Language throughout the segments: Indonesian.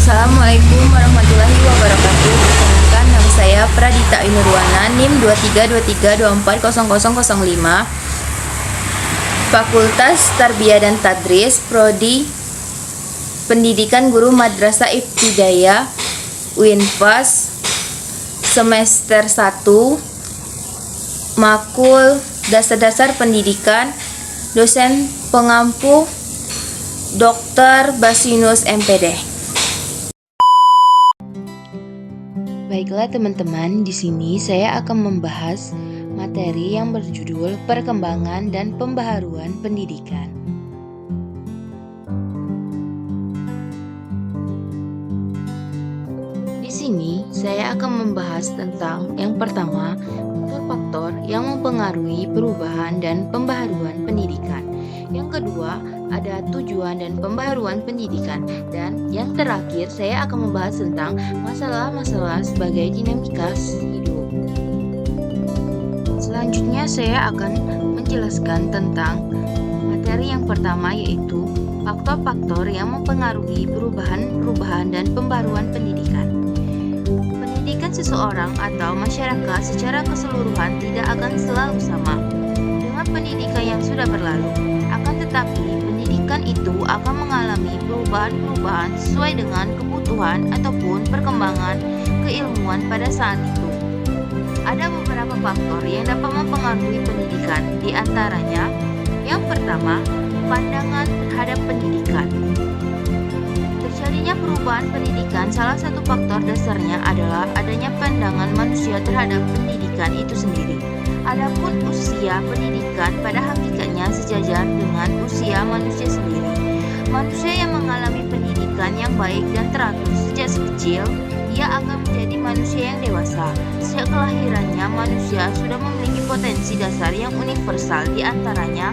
Assalamualaikum warahmatullahi wabarakatuh. Perkenalkan, nama saya Pradita Inurwana, NIM 2323240005, Fakultas Tarbiyah dan Tadris, Prodi Pendidikan Guru Madrasah Ibtidaiyah, UINFAS, semester 1, Makul Dasar-Dasar Pendidikan, dosen pengampu Dr. Basinus MPD. Baiklah teman-teman, di sini saya akan membahas materi yang berjudul Perkembangan dan Pembaharuan Pendidikan. Di sini saya akan membahas tentang yang pertama, faktor yang mempengaruhi perubahan dan pembaharuan pendidikan. Yang kedua, ada tujuan dan pembaharuan pendidikan. Dan yang terakhir, saya akan membahas tentang masalah-masalah sebagai dinamika hidup. Selanjutnya, saya akan menjelaskan tentang materi yang pertama, yaitu faktor-faktor yang mempengaruhi perubahan dan pembaharuan pendidikan. Pendidikan seseorang atau masyarakat secara keseluruhan tidak akan selalu sama dengan pendidikan yang sudah berlalu. Akan tetapi, pendidikan itu akan mengalami perubahan-perubahan sesuai dengan kebutuhan ataupun perkembangan keilmuan pada saat itu. Ada beberapa faktor yang dapat mempengaruhi pendidikan, di antaranya yang pertama, pandangan terhadap pendidikan. Terjadinya perubahan pendidikan, salah satu faktor dasarnya adalah adanya pandangan manusia terhadap pendidikan itu sendiri. Adapun usia pendidikan pada hakikatnya sejajar dengan usia manusia sendiri. Manusia yang mengalami pendidikan yang baik dan teratur sejak kecil, ia akan menjadi manusia yang dewasa. Sejak kelahirannya, manusia sudah memiliki potensi dasar yang universal, di antaranya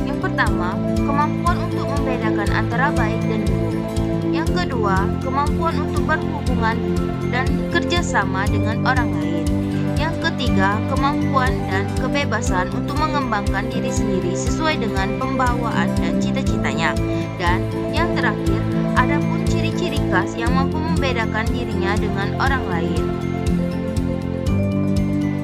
yang pertama, kemampuan untuk membedakan antara baik dan buruk. Yang kedua, kemampuan untuk berhubungan dan kerjasama dengan orang lain. Yang ketiga, kemampuan dan kebebasan untuk mengembangkan diri sendiri sesuai dengan pembawaan dan cita-citanya. Dan yang terakhir, ada pun ciri-ciri khas yang mampu membedakan dirinya dengan orang lain.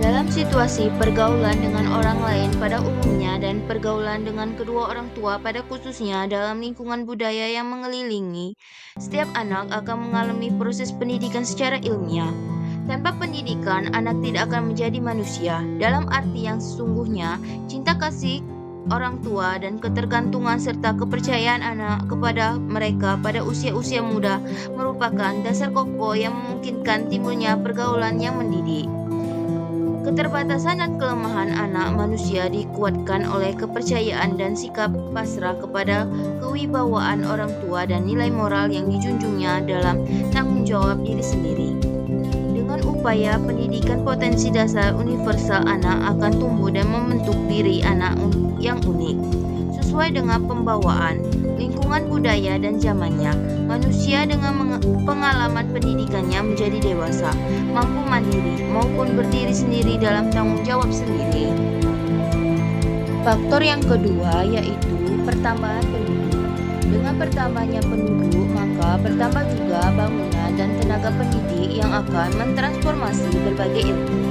Dalam situasi pergaulan dengan orang lain pada umumnya dan pergaulan dengan kedua orang tua pada khususnya dalam lingkungan budaya yang mengelilingi, setiap anak akan mengalami proses pendidikan secara ilmiah. Tanpa pendidikan, anak tidak akan menjadi manusia. Dalam arti yang sesungguhnya, cinta kasih orang tua dan ketergantungan serta kepercayaan anak kepada mereka pada usia-usia muda merupakan dasar kokoh yang memungkinkan timbulnya pergaulan yang mendidik. Keterbatasan dan kelemahan anak manusia dikuatkan oleh kepercayaan dan sikap pasrah kepada kewibawaan orang tua dan nilai moral yang dijunjungnya dalam tanggung jawab diri sendiri. Dengan upaya pendidikan, potensi dasar universal anak akan tumbuh dan membentuk diri anak yang unik, sesuai dengan pembawaan, lingkungan budaya dan zamannya. Manusia dengan pengalaman pendidikannya menjadi dewasa, mampu mandiri maupun berdiri sendiri dalam tanggung jawab sendiri. Faktor yang kedua yaitu pertambahan penduduk. Dengan bertambahnya penduduk, maka bertambah juga bangunan dan tenaga pendidik yang akan mentransformasi berbagai ilmu.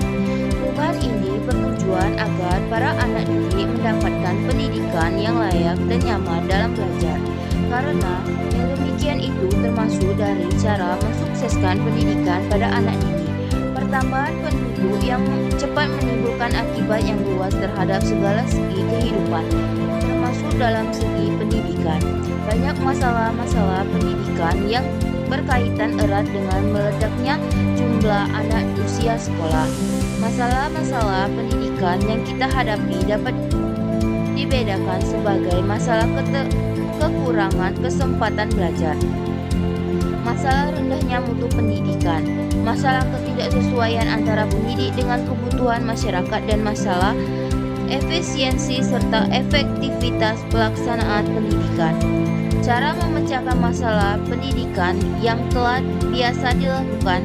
Perubahan ini bertujuan agar para anak didik mendapatkan pendidikan yang layak dan nyaman dalam belajar. Karena yang demikian itu termasuk dari cara mensukseskan pendidikan pada anak didik. Pertambahan penduduk yang cepat menimbulkan akibat yang luas terhadap segala segi kehidupan, termasuk dalam segi pendidikan. Banyak masalah-masalah pendidikan yang berkaitan erat dengan meledaknya jumlah anak usia sekolah. Masalah-masalah pendidikan yang kita hadapi dapat dibedakan sebagai masalah kekurangan kesempatan belajar, masalah rendahnya mutu pendidikan, masalah ketidaksesuaian antara pendidik dengan kebutuhan masyarakat, dan masalah efisiensi serta efektivitas pelaksanaan pendidikan. Cara memecahkan masalah pendidikan yang telah biasa dilakukan,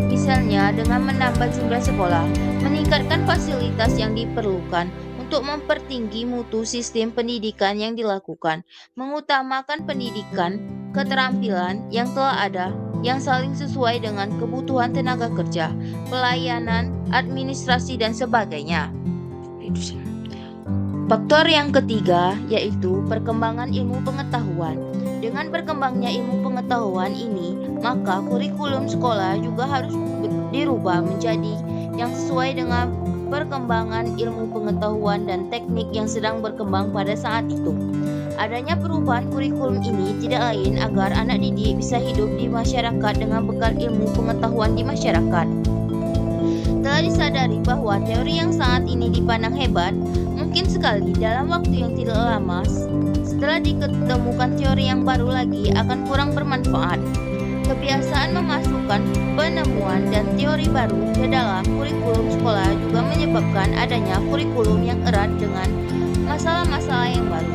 misalnya dengan menambah jumlah sekolah, meningkatkan fasilitas yang diperlukan untuk mempertinggi mutu sistem pendidikan yang dilakukan, mengutamakan pendidikan keterampilan yang telah ada yang saling sesuai dengan kebutuhan tenaga kerja, pelayanan, administrasi, dan sebagainya. Faktor yang ketiga yaitu perkembangan ilmu pengetahuan. Dengan berkembangnya ilmu pengetahuan ini, maka kurikulum sekolah juga harus dirubah menjadi yang sesuai dengan perkembangan ilmu pengetahuan dan teknik yang sedang berkembang pada saat itu. Adanya perubahan kurikulum ini tidak lain agar anak didik bisa hidup di masyarakat dengan bekal ilmu pengetahuan di masyarakat. Telah disadari bahwa teori yang saat ini dipandang hebat, mungkin sekali dalam waktu yang tidak lama setelah diketemukan teori yang baru lagi akan kurang bermanfaat. Kebiasaan memasukkan penemuan dan teori baru ke dalam kurikulum sekolah juga menyebabkan adanya kurikulum yang erat dengan masalah-masalah yang baru.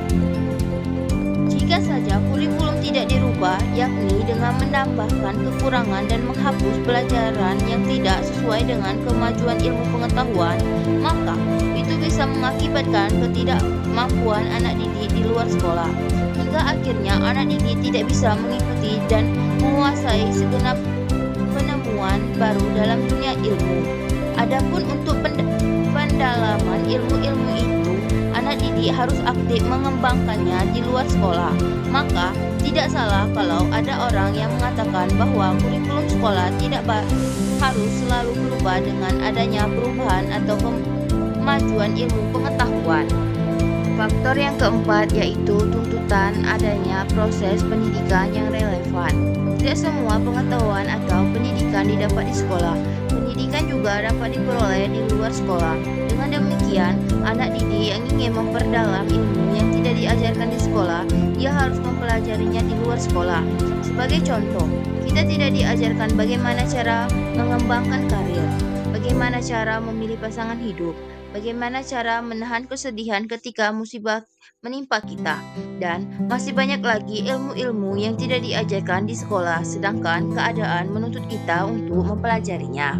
Jika saja kurikulum tidak dirubah, yakni dengan menambahkan kekurangan dan menghapus pelajaran yang tidak sesuai dengan kemajuan ilmu pengetahuan, maka itu bisa mengakibatkan ketidakmampuan anak didik di luar sekolah, hingga akhirnya anak didik tidak bisa mengikuti dan menguasai segenap penemuan baru dalam dunia ilmu. Adapun untuk pendalaman ilmu-ilmu itu, anak didik harus aktif mengembangkannya di luar sekolah. Maka, tidak salah kalau ada orang yang mengatakan bahwa kurikulum sekolah tidak harus selalu berubah dengan adanya perubahan atau kemajuan ilmu pengetahuan. Faktor yang keempat yaitu tuntutan adanya proses pendidikan yang relevan. Tidak semua pengetahuan atau pendidikan didapat di sekolah. Pendidikan juga dapat diperoleh di luar sekolah. Dengan demikian, anak didik yang ingin memperdalam ilmu yang tidak diajarkan di sekolah, ia harus mempelajarinya di luar sekolah. Sebagai contoh, kita tidak diajarkan bagaimana cara mengembangkan karir, bagaimana cara memilih pasangan hidup, bagaimana cara menahan kesedihan ketika musibah menimpa kita, dan masih banyak lagi ilmu-ilmu yang tidak diajarkan di sekolah, sedangkan keadaan menuntut kita untuk mempelajarinya.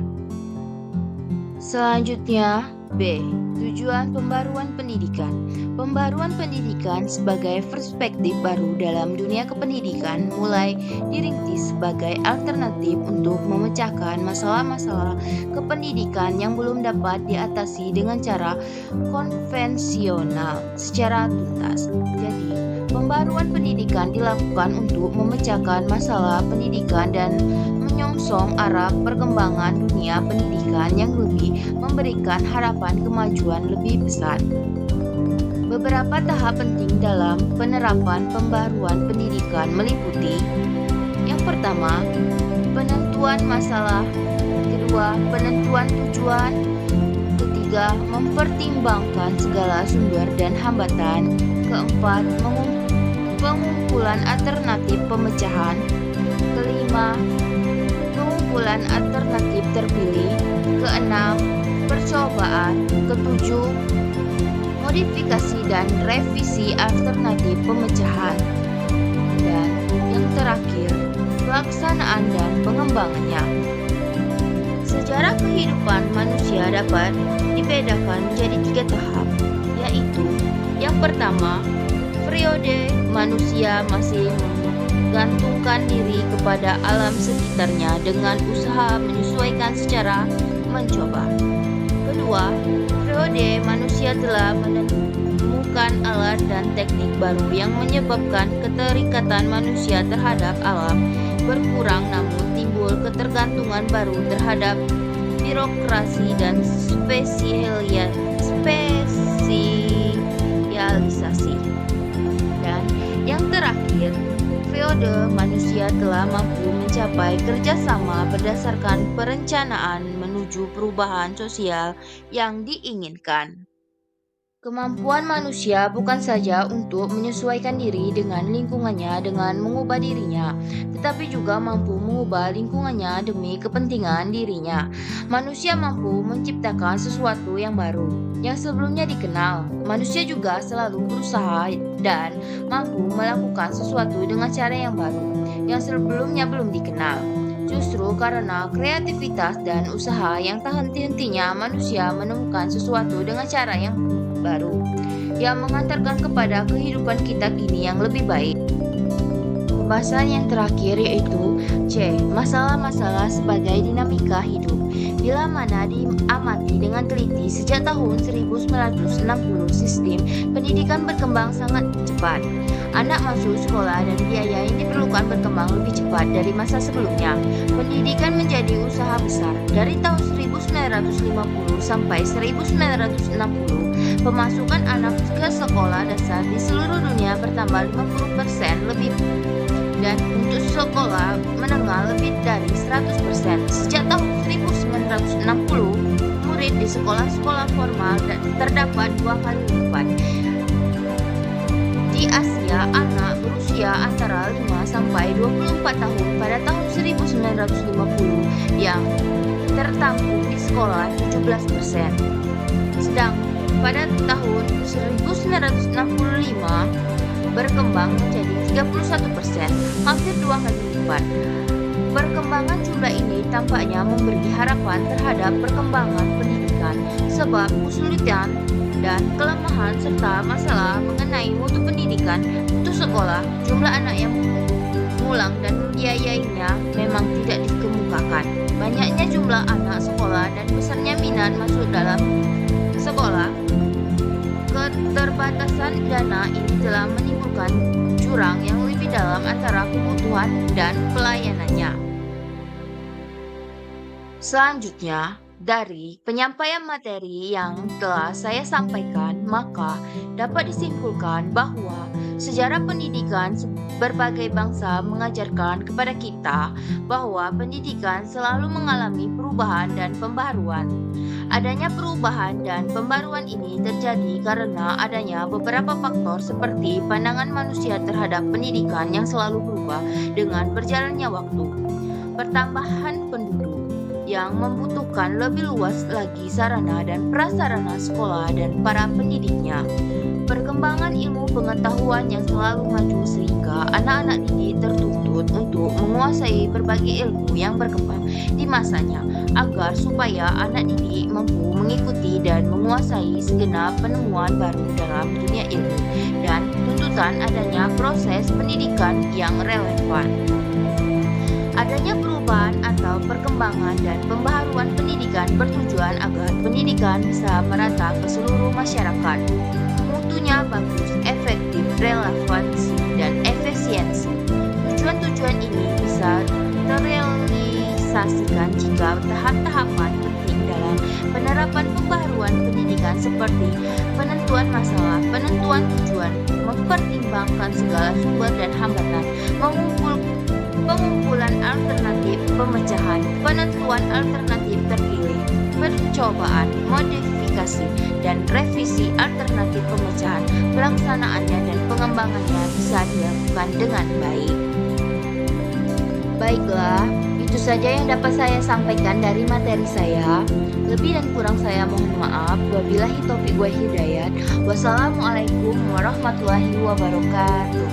Selanjutnya, B. Tujuan pembaruan pendidikan. Pembaruan pendidikan sebagai perspektif baru dalam dunia kependidikan mulai dirintis sebagai alternatif untuk memecahkan masalah-masalah kependidikan yang belum dapat diatasi dengan cara konvensional secara tuntas. Jadi, pembaruan pendidikan dilakukan untuk memecahkan masalah pendidikan dan menyongsong arah perkembangan dunia pendidikan yang lebih memberikan harapan kemajuan lebih besar. Beberapa tahap penting dalam penerapan pembaruan pendidikan meliputi: yang pertama, penentuan masalah; kedua, penentuan tujuan; ketiga, mempertimbangkan segala sumber dan hambatan; keempat, pengumpulan alternatif pemecahan; kelima, pengumpulan alternatif terpilih; keenam, percobaan; ketujuh, modifikasi dan revisi alternatif pemecahan; dan yang terakhir, pelaksanaan dan pengembangannya. Sejarah kehidupan manusia dapat dibedakan menjadi 3 tahap, yaitu yang pertama, periode manusia masih menggantungkan diri kepada alam sekitarnya dengan usaha menyesuaikan secara mencoba. Kedua, periode manusia telah menemukan alat dan teknik baru yang menyebabkan keterikatan manusia terhadap alam berkurang, namun timbul ketergantungan baru terhadap birokrasi dan spesialisasi. Dan yang terakhir, periode manusia telah mampu mencapai kerjasama berdasarkan perencanaan menuju perubahan sosial yang diinginkan. Kemampuan manusia bukan saja untuk menyesuaikan diri dengan lingkungannya dengan mengubah dirinya, tetapi juga mampu mengubah lingkungannya demi kepentingan dirinya. Manusia mampu menciptakan sesuatu yang baru, yang sebelumnya dikenal. Manusia juga selalu berusaha dan mampu melakukan sesuatu dengan cara yang baru, yang sebelumnya belum dikenal. Justru karena kreativitas dan usaha yang tak henti-hentinya, manusia menemukan sesuatu dengan cara yang baru, yang mengantarkan kepada kehidupan kita kini yang lebih baik. Bahasan yang terakhir yaitu C. Masalah-masalah sebagai dinamika hidup. Bila mana diamati dengan teliti sejak tahun 1960 sistem pendidikan berkembang sangat cepat. Anak masuk sekolah dan biaya yang diperlukan berkembang lebih cepat dari masa sebelumnya. Pendidikan menjadi usaha besar. Dari tahun 1950 sampai 1960, pemasukan anak ke sekolah dasar di seluruh dunia bertambah 50% lebih dan untuk sekolah menengah lebih dari 100%. Sejak tahun 1960, murid di sekolah-sekolah formal terdapat 2 kali lipat. Di Asia, anak berusia antara 5 sampai 24 tahun pada tahun 1950 yang tertampung di sekolah 17%. Sedang pada tahun 1965 berkembang menjadi 31%, hampir 2 kali lipat. Perkembangan jumlah ini tampaknya memberi harapan terhadap perkembangan pendidikan, sebab kesulitan dan kelemahan serta masalah mengenai mutu pendidikan, mutu sekolah, jumlah anak yang mengulang dan membiayainya memang tidak dikemukakan. Banyaknya jumlah anak sekolah dan besarnya minat masuk dalam sekolah. Keterbatasan dana ini telah menimbulkan jurang yang lebih dalam antara kebutuhan dan pelayanannya. Selanjutnya, dari penyampaian materi yang telah saya sampaikan, maka dapat disimpulkan bahwa sejarah pendidikan berbagai bangsa mengajarkan kepada kita bahwa pendidikan selalu mengalami perubahan dan pembaharuan. Adanya perubahan dan pembaruan ini terjadi karena adanya beberapa faktor seperti pandangan manusia terhadap pendidikan yang selalu berubah dengan berjalannya waktu, pertambahan penduduk yang membutuhkan lebih luas lagi sarana dan prasarana sekolah dan para pendidiknya, perkembangan ilmu pengetahuan yang selalu maju sehingga anak-anak didik tertuntut untuk menguasai berbagai ilmu yang berkembang di masanya agar supaya anak didik mampu mengikuti dan menguasai segenap penemuan baru dalam dunia ilmu dan tuntutan adanya proses pendidikan yang relevan. Adanya perubahan atau perkembangan dan pembaharuan pendidikan bertujuan agar pendidikan bisa merata ke seluruh masyarakat. Mutunya bagus, efektif, relevansi, dan efisiensi. Tujuan-tujuan ini bisa terrealisasikan jika tahap-tahapan penting dalam penerapan pembaharuan pendidikan seperti penentuan masalah, penentuan tujuan, mempertimbangkan segala sumber dan hambatan, pengumpulan alternatif pemecahan, penentuan alternatif terpilih, percobaan, modifikasi, dan revisi alternatif pemecahan, pelaksanaannya dan pengembangannya bisa dilakukan dengan baik. Baiklah, itu saja yang dapat saya sampaikan dari materi saya. Lebih dan kurang saya mohon maaf. Wabillahi taufiq wa hidayat. Wassalamualaikum warahmatullahi wabarakatuh.